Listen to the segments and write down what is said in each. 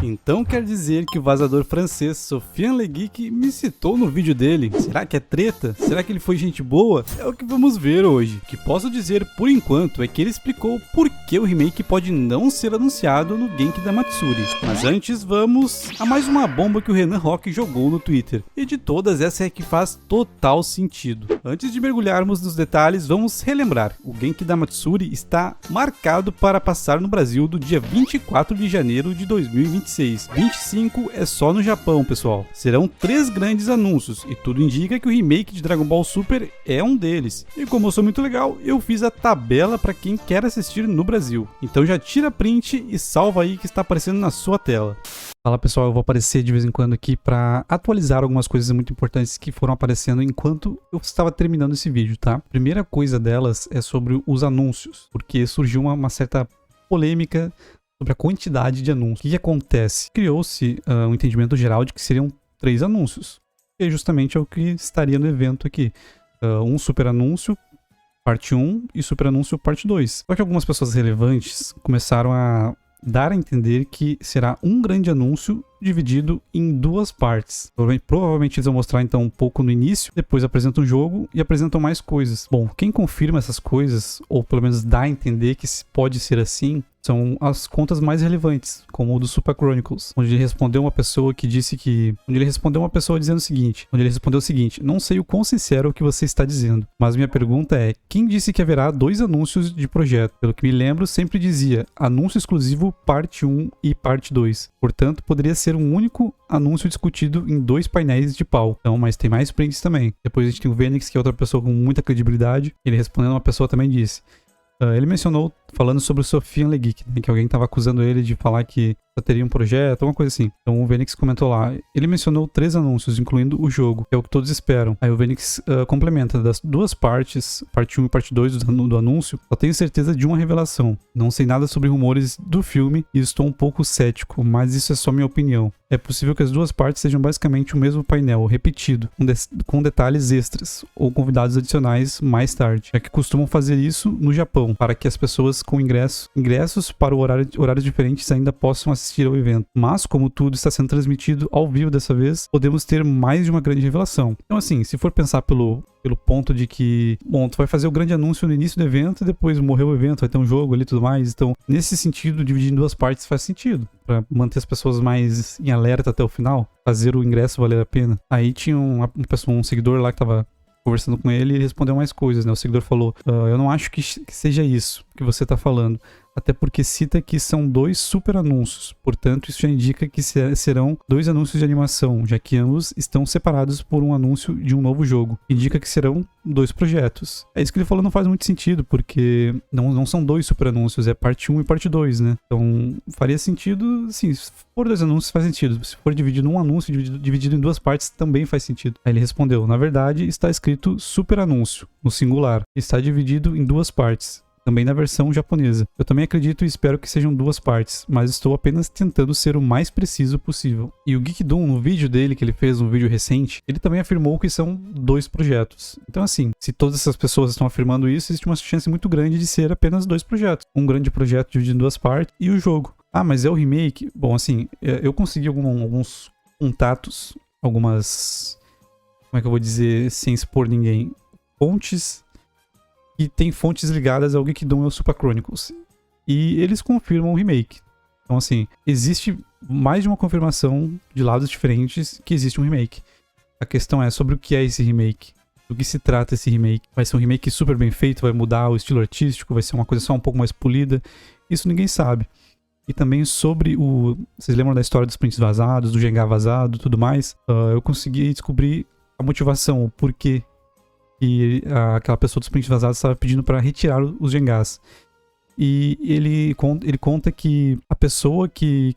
Então quer dizer que o vazador francês Sofiane Le Geek me citou no vídeo dele? Será que é treta? Será que ele foi gente boa? É o que vamos ver hoje. O que posso dizer por enquanto é que ele explicou por que o remake pode não ser anunciado no Genki da Matsuri. Mas antes vamos a mais uma bomba que o Renan Rock jogou no Twitter. E de todas essa é que faz total sentido. Antes de mergulharmos nos detalhes, vamos relembrar. O Genki da Matsuri está marcado para passar no Brasil do dia 24 de janeiro de 2026. 25 é só no Japão, pessoal. Serão 3 grandes anúncios e tudo indica que o remake de Dragon Ball Super é um deles. E como eu sou muito legal, eu fiz a tabela para quem quer assistir no Brasil. Então já tira print e salva aí que está aparecendo na sua tela. Fala pessoal, eu vou aparecer de vez em quando aqui para atualizar algumas coisas muito importantes que foram aparecendo enquanto eu estava terminando esse vídeo, tá? A primeira coisa delas é sobre os anúncios, porque surgiu uma certa polêmica sobre a quantidade de anúncios. O que acontece? Criou-se um entendimento geral de que seriam 3 anúncios. E justamente é o que estaria no evento aqui. Um super anúncio, parte 1, e super anúncio, parte 2. Só que algumas pessoas relevantes começaram a dar a entender que será um grande anúncio dividido em 2 partes. Provavelmente eles vão mostrar então um pouco no início, depois apresentam o jogo e apresentam mais coisas. Bom, quem confirma essas coisas, ou pelo menos dá a entender que pode ser assim, são as contas mais relevantes, como o do Super Chronicles, onde ele respondeu uma pessoa que disse que... Onde ele respondeu uma pessoa dizendo o seguinte, onde ele respondeu o seguinte: não sei o quão sincero é o que você está dizendo, mas minha pergunta é, quem disse que haverá 2 anúncios de projeto? Pelo que me lembro, sempre dizia, anúncio exclusivo parte 1 e parte 2. Portanto, poderia ser um único anúncio discutido em 2 painéis de pau. Então, mas tem mais prints também. Depois a gente tem o Venix, que é outra pessoa com muita credibilidade. Ele respondendo, uma pessoa também disse... ele mencionou, falando sobre o Sofiane Le Geek, né, que alguém estava acusando ele de falar que só teria um projeto, alguma coisa assim. Então o Venix comentou lá, ele mencionou 3 anúncios, incluindo o jogo, que é o que todos esperam. Aí o Venix complementa, das 2 partes, parte 1 e parte 2 do anúncio, só tenho certeza de uma revelação. Não sei nada sobre rumores do filme e estou um pouco cético, mas isso é só minha opinião. É possível que as 2 partes sejam basicamente o mesmo painel, repetido, com detalhes extras, ou convidados adicionais mais tarde, já que costumam fazer isso no Japão, para que as pessoas com ingressos para horários diferentes ainda possam assistir ao evento. Mas, como tudo está sendo transmitido ao vivo dessa vez, podemos ter mais de uma grande revelação. Então assim, se for pensar pelo ponto de que, bom, tu vai fazer o grande anúncio no início do evento e depois morreu o evento, vai ter um jogo ali e tudo mais. Então, nesse sentido, dividir em 2 partes faz sentido, para manter as pessoas mais em alerta até o final, fazer o ingresso valer a pena. Aí tinha um seguidor lá que tava conversando com ele e respondeu mais coisas, né? O seguidor falou, eu não acho que seja isso que você tá falando, até porque cita que são 2 super anúncios, portanto isso já indica que serão 2 anúncios de animação, já que ambos estão separados por um anúncio de um novo jogo. Indica que serão 2 projetos. É isso que ele falou, não faz muito sentido, porque não são 2 super anúncios, é parte 1 e parte 2, né? Então faria sentido, sim, se for 2 anúncios faz sentido, se for dividido um anúncio, dividido em 2 partes também faz sentido. Aí ele respondeu, na verdade está escrito super anúncio, no singular, está dividido em 2 partes. Também na versão japonesa. Eu também acredito e espero que sejam 2 partes, mas estou apenas tentando ser o mais preciso possível. E o Geekdom, no vídeo dele, que ele fez, um vídeo recente, ele também afirmou que são 2 projetos. Então assim, se todas essas pessoas estão afirmando isso, existe uma chance muito grande de ser apenas 2 projetos. Um grande projeto dividido em 2 partes e o jogo. Ah, mas é o remake? Bom, assim, eu consegui alguns contatos, algumas... Como é que eu vou dizer, sem expor ninguém? Fontes... E tem fontes ligadas ao Geekdom e ao Super Chronicles. E eles confirmam o remake. Então assim, existe mais de uma confirmação de lados diferentes que existe um remake. A questão é sobre o que é esse remake. Do que se trata esse remake. Vai ser um remake super bem feito, vai mudar o estilo artístico, vai ser uma coisa só um pouco mais polida. Isso ninguém sabe. E também sobre o... Vocês lembram da história dos prints vazados, do Jenga vazado e tudo mais? Eu consegui descobrir a motivação, o porquê que aquela pessoa dos prints vazados estava pedindo para retirar os Jengás. E ele conta que a pessoa que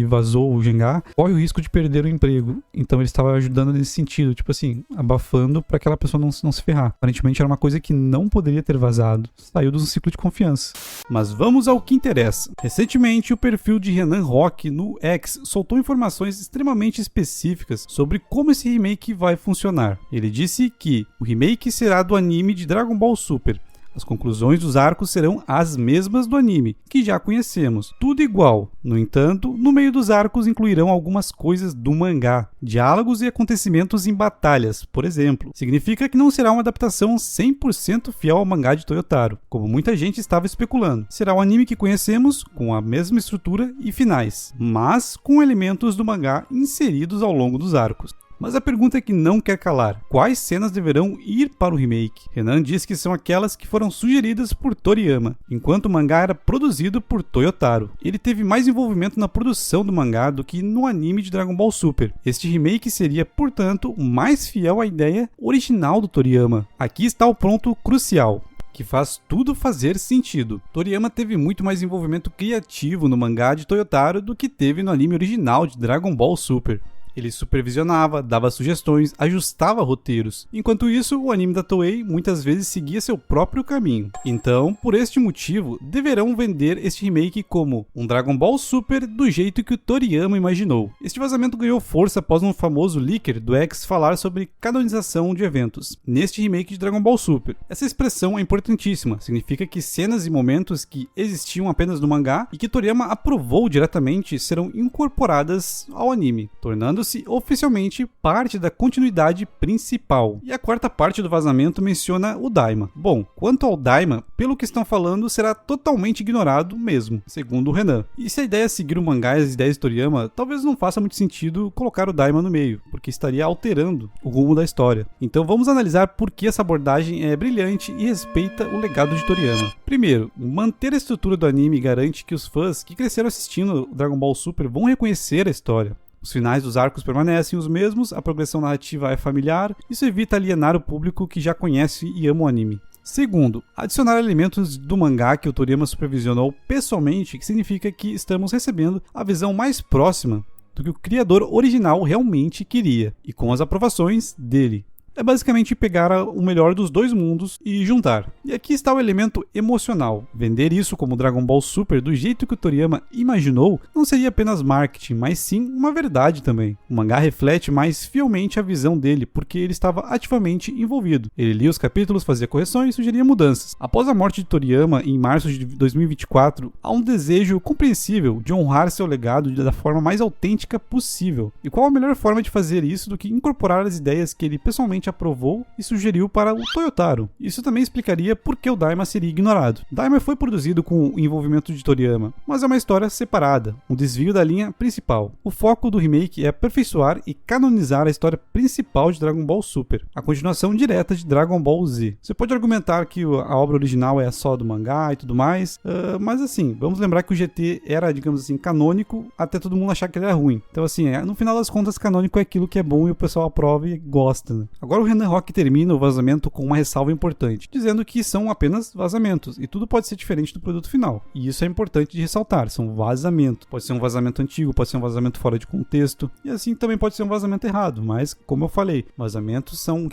vazou o Jengá corre o risco de perder o emprego. Então ele estava ajudando nesse sentido, tipo assim, abafando para aquela pessoa não se ferrar. Aparentemente era uma coisa que não poderia ter vazado. Saiu de um ciclo de confiança. Mas vamos ao que interessa. Recentemente, o perfil de Renan Rock no X soltou informações extremamente específicas sobre como esse remake vai funcionar. Ele disse que o remake será do anime de Dragon Ball Super. As conclusões dos arcos serão as mesmas do anime, que já conhecemos, tudo igual. No entanto, no meio dos arcos incluirão algumas coisas do mangá, diálogos e acontecimentos em batalhas, por exemplo. Significa que não será uma adaptação 100% fiel ao mangá de Toyotaro, como muita gente estava especulando. Será o anime que conhecemos, com a mesma estrutura e finais, mas com elementos do mangá inseridos ao longo dos arcos. Mas a pergunta que não quer calar: quais cenas deverão ir para o remake? Renan diz que são aquelas que foram sugeridas por Toriyama, enquanto o mangá era produzido por Toyotaro. Ele teve mais envolvimento na produção do mangá do que no anime de Dragon Ball Super. Este remake seria, portanto, mais fiel à ideia original do Toriyama. Aqui está o ponto crucial, que faz tudo fazer sentido. Toriyama teve muito mais envolvimento criativo no mangá de Toyotaro do que teve no anime original de Dragon Ball Super. Ele supervisionava, dava sugestões, ajustava roteiros. Enquanto isso, o anime da Toei muitas vezes seguia seu próprio caminho. Então, por este motivo, deverão vender este remake como um Dragon Ball Super do jeito que o Toriyama imaginou. Este vazamento ganhou força após um famoso leaker do X falar sobre canonização de eventos neste remake de Dragon Ball Super. Essa expressão é importantíssima, significa que cenas e momentos que existiam apenas no mangá e que Toriyama aprovou diretamente serão incorporadas ao anime, tornando-se oficialmente parte da continuidade principal. E a quarta parte do vazamento menciona o Daima. Bom, quanto ao Daima, pelo que estão falando, será totalmente ignorado mesmo, segundo o Renan. E se a ideia é seguir o mangá e as ideias de Toriyama, talvez não faça muito sentido colocar o Daima no meio, porque estaria alterando o rumo da história. Então vamos analisar por que essa abordagem é brilhante e respeita o legado de Toriyama. Primeiro, manter a estrutura do anime garante que os fãs que cresceram assistindo Dragon Ball Super vão reconhecer a história. Os finais dos arcos permanecem os mesmos, a progressão narrativa é familiar, isso evita alienar o público que já conhece e ama o anime. Segundo, adicionar elementos do mangá que o Toriyama supervisionou pessoalmente, que significa que estamos recebendo a visão mais próxima do que o criador original realmente queria, e com as aprovações dele. É basicamente pegar o melhor dos dois mundos e juntar. E aqui está o elemento emocional. Vender isso como Dragon Ball Super do jeito que o Toriyama imaginou não seria apenas marketing, mas sim uma verdade também. O mangá reflete mais fielmente a visão dele, porque ele estava ativamente envolvido. Ele lia os capítulos, fazia correções e sugeria mudanças. Após a morte de Toriyama, em março de 2024, há um desejo compreensível de honrar seu legado da forma mais autêntica possível. E qual a melhor forma de fazer isso do que incorporar as ideias que ele pessoalmente aprovou e sugeriu para o Toyotaro? Isso também explicaria por que o Daima seria ignorado. Daima foi produzido com o envolvimento de Toriyama, mas é uma história separada, um desvio da linha principal. O foco do remake é aperfeiçoar e canonizar a história principal de Dragon Ball Super, a continuação direta de Dragon Ball Z. Você pode argumentar que a obra original é só do mangá e tudo mais, mas assim, vamos lembrar que o GT era, digamos assim, canônico até todo mundo achar que ele era ruim. Então assim, no final das contas, canônico é aquilo que é bom e o pessoal aprova e gosta, né? Agora o Renan Rock termina o vazamento com uma ressalva importante, dizendo que são apenas vazamentos e tudo pode ser diferente do produto final. E isso é importante de ressaltar, são vazamentos. Pode ser um vazamento antigo, pode ser um vazamento fora de contexto, e assim também pode ser um vazamento errado, mas como eu falei, vazamentos são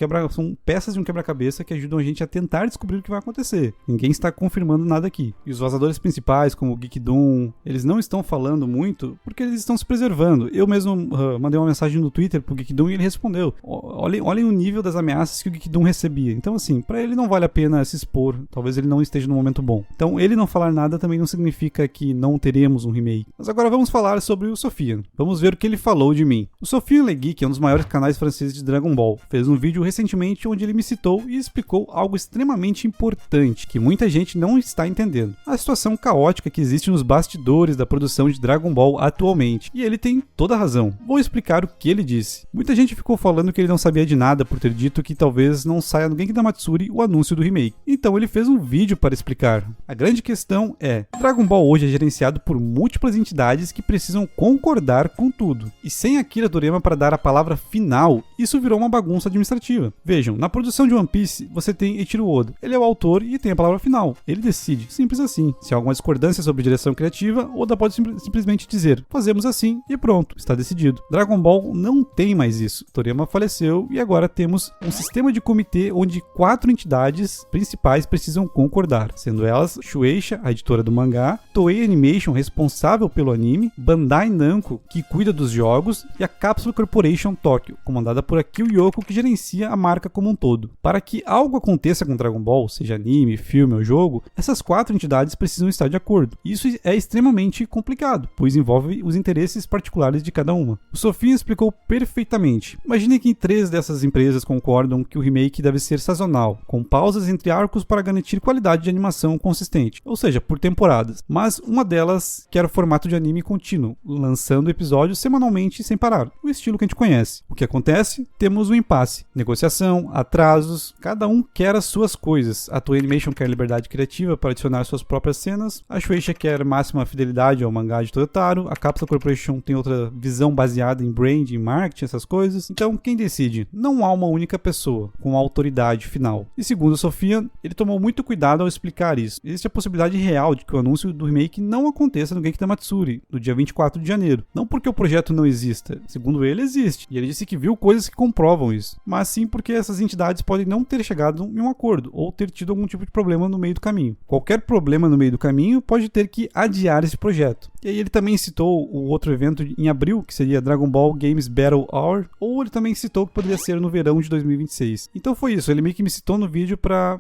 peças de um quebra-cabeça que ajudam a gente a tentar descobrir o que vai acontecer. Ninguém está confirmando nada aqui. E os vazadores principais, como o Geekdom, eles não estão falando muito porque eles estão se preservando. Eu mesmo mandei uma mensagem no Twitter pro Geekdom e ele respondeu. Olhem o nível das ameaças que o Geekdom recebia. Então assim, pra ele não vale a pena se expor, talvez ele não esteja no momento bom. Então ele não falar nada também não significa que não teremos um remake. Mas agora vamos falar sobre o Sofian. Vamos ver o que ele falou de mim. O Sofian Le Geek é um dos maiores canais franceses de Dragon Ball. Fez um vídeo recentemente onde ele me citou e explicou algo extremamente importante que muita gente não está entendendo. A situação caótica que existe nos bastidores da produção de Dragon Ball atualmente. E ele tem toda a razão. Vou explicar o que ele disse. Muita gente ficou falando que ele não sabia de nada por ter dito que talvez não saia no Genki Damatsuri o anúncio do remake. Então ele fez um vídeo para explicar. A grande questão é, Dragon Ball hoje é gerenciado por múltiplas entidades que precisam concordar com tudo. E sem Akira Toriyama para dar a palavra final, isso virou uma bagunça administrativa. Vejam, na produção de One Piece, você tem Eiichiro Oda. Ele é o autor e tem a palavra final. Ele decide. Simples assim. Se há alguma discordância sobre direção criativa, Oda pode simplesmente dizer, fazemos assim e pronto, está decidido. Dragon Ball não tem mais isso. Toriyama faleceu e agora temos temos um sistema de comitê onde 4 entidades principais precisam concordar, sendo elas Shueisha, a editora do mangá, Toei Animation, responsável pelo anime, Bandai Namco, que cuida dos jogos, e a Capsule Corporation Tokyo, comandada por Akio Yoko, que gerencia a marca como um todo. Para que algo aconteça com Dragon Ball, seja anime, filme ou jogo, essas 4 entidades precisam estar de acordo. Isso é extremamente complicado, pois envolve os interesses particulares de cada uma. O Sofia explicou perfeitamente. Imagine que 3 dessas empresas concordam que o remake deve ser sazonal, com pausas entre arcos para garantir qualidade de animação consistente, ou seja, por temporadas. Mas uma delas quer o formato de anime contínuo, lançando episódios semanalmente sem parar, o estilo que a gente conhece. O que acontece? Temos um impasse, negociação, atrasos, cada um quer as suas coisas. A Toei Animation quer liberdade criativa para adicionar suas próprias cenas, a Shueisha quer máxima fidelidade ao mangá de Totaro, a Capsule Corporation tem outra visão baseada em brand, em marketing, essas coisas. Então, quem decide? Não há uma única pessoa com autoridade final. E segundo a Sofia, ele tomou muito cuidado ao explicar isso. Existe a possibilidade real de que o anúncio do remake não aconteça no Genki Damatsuri, no dia 24 de janeiro. Não porque o projeto não exista, segundo ele, existe. E ele disse que viu coisas que comprovam isso, mas sim porque essas entidades podem não ter chegado em um acordo, ou ter tido algum tipo de problema no meio do caminho. Qualquer problema no meio do caminho pode ter que adiar esse projeto. E aí ele também citou o outro evento em abril, que seria Dragon Ball Games Battle Hour, ou ele também citou que poderia ser no verão de 2026. Então foi isso, ele meio que me citou no vídeo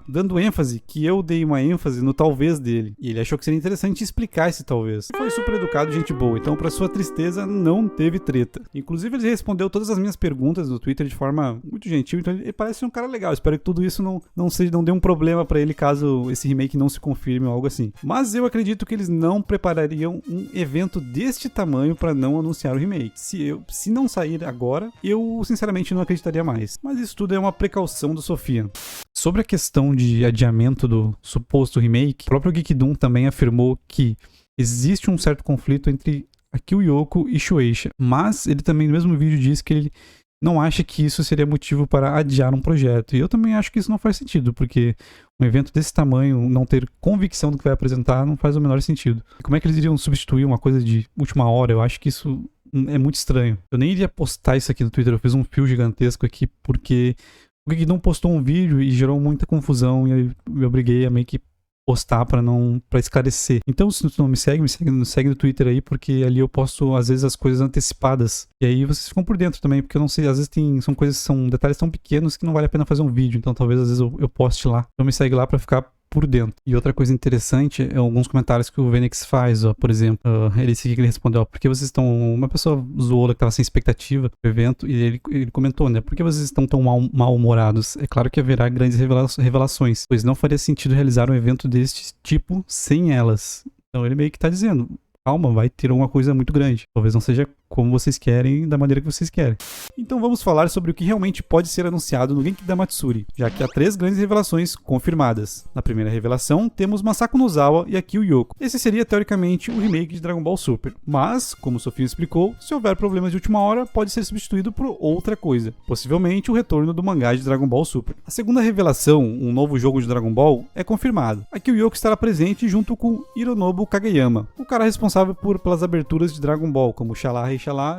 dando ênfase, que eu dei uma ênfase no talvez dele. E ele achou que seria interessante explicar esse talvez. Foi super educado, gente boa, então pra sua tristeza não teve treta. Inclusive ele respondeu todas as minhas perguntas no Twitter de forma muito gentil, então ele parece ser um cara legal. Espero que tudo isso não dê um problema pra ele caso esse remake não se confirme ou algo assim. Mas eu acredito que eles não preparariam um evento deste tamanho pra não anunciar o remake. Se não sair agora, eu sinceramente não acreditaria mais. Mas isso tudo é uma precaução do Sofia. Sobre a questão de adiamento do suposto remake, o próprio Geekdom também afirmou que existe um certo conflito entre Akio Yoko e Shueisha, mas ele também no mesmo vídeo disse que ele não acha que isso seria motivo para adiar um projeto. E eu também acho que isso não faz sentido, porque um evento desse tamanho, não ter convicção do que vai apresentar, não faz o menor sentido. Como é que eles iriam substituir uma coisa de última hora? Eu acho que isso é muito estranho. Eu nem iria postar isso aqui no Twitter, eu fiz um fio gigantesco aqui, porque o Geekdom postou um vídeo e gerou muita confusão, e aí eu obriguei a meio que postar para esclarecer. Então, se tu não me segue no Twitter aí, porque ali eu posto às vezes as coisas antecipadas. E aí vocês ficam por dentro também, porque eu não sei, às vezes são detalhes tão pequenos que não vale a pena fazer um vídeo, então talvez às vezes eu poste lá. Então me segue lá para ficar por dentro. E outra coisa interessante é alguns comentários que o Venix faz, ó, por exemplo, ele respondeu, ó, por que vocês estão... Uma pessoa zoou que estava sem expectativa do evento, e ele comentou, né, por que vocês estão tão mal-humorados? É claro que haverá grandes revelações, pois não faria sentido realizar um evento deste tipo sem elas. Então ele meio que tá dizendo, calma, vai ter uma coisa muito grande. Talvez não seja como vocês querem, da maneira que vocês querem. Então vamos falar sobre o que realmente pode ser anunciado no Genki Damatsuri, já que há 3 grandes revelações confirmadas. Na primeira revelação, temos Masako Nozawa e Akio Yoko. Esse seria, teoricamente, o remake de Dragon Ball Super. Mas, como Sofia explicou, se houver problemas de última hora, pode ser substituído por outra coisa. Possivelmente o retorno do mangá de Dragon Ball Super. A segunda revelação, um novo jogo de Dragon Ball, é confirmado. Akio Yoko estará presente junto com Hironobu Kageyama, o cara responsável pelas aberturas de Dragon Ball, como Xalá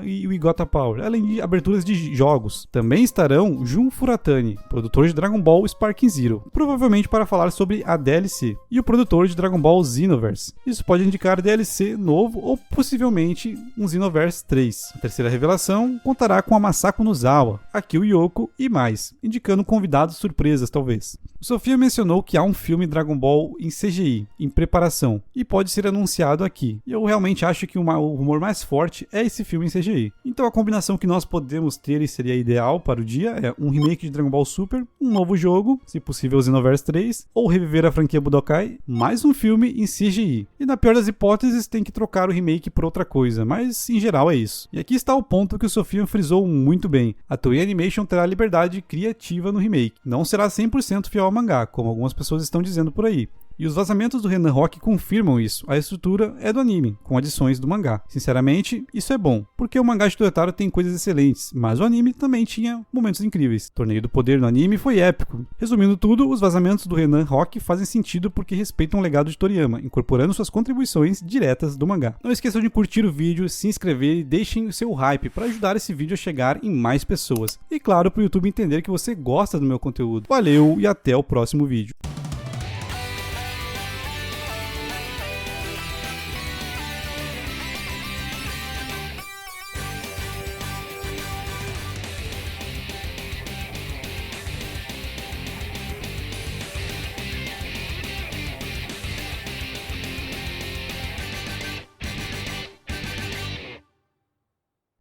e o Igota Power, além de aberturas de jogos. Também estarão Jun Furatani, produtor de Dragon Ball Sparking Zero, provavelmente para falar sobre a DLC, e o produtor de Dragon Ball Xenoverse. Isso pode indicar DLC novo ou possivelmente um Xenoverse 3. A terceira revelação contará com a Masako Nozawa, Akio Yoko e mais, indicando convidados surpresas talvez. O Sofia mencionou que há um filme Dragon Ball em CGI, em preparação, e pode ser anunciado aqui. E eu realmente acho que o rumor mais forte é esse filme em CGI. Então a combinação que nós podemos ter e seria ideal para o dia é um remake de Dragon Ball Super, um novo jogo, se possível Xenoverse 3, ou reviver a franquia Budokai, mais um filme em CGI. E na pior das hipóteses tem que trocar o remake por outra coisa, mas em geral é isso. E aqui está o ponto que o Sofia frisou muito bem. A Toei Animation terá liberdade criativa no remake. Não será 100% fiel ao mangá, como algumas pessoas estão dizendo por aí. E os vazamentos do Renan Rock confirmam isso. A estrutura é do anime, com adições do mangá. Sinceramente, isso é bom, porque o mangá de Toyotaro tem coisas excelentes, mas o anime também tinha momentos incríveis. O Torneio do Poder no anime foi épico. Resumindo tudo, os vazamentos do Renan Rock fazem sentido porque respeitam o legado de Toriyama, incorporando suas contribuições diretas do mangá. Não esqueçam de curtir o vídeo, se inscrever e deixem o seu hype para ajudar esse vídeo a chegar em mais pessoas. E claro, para o YouTube entender que você gosta do meu conteúdo. Valeu e até o próximo vídeo.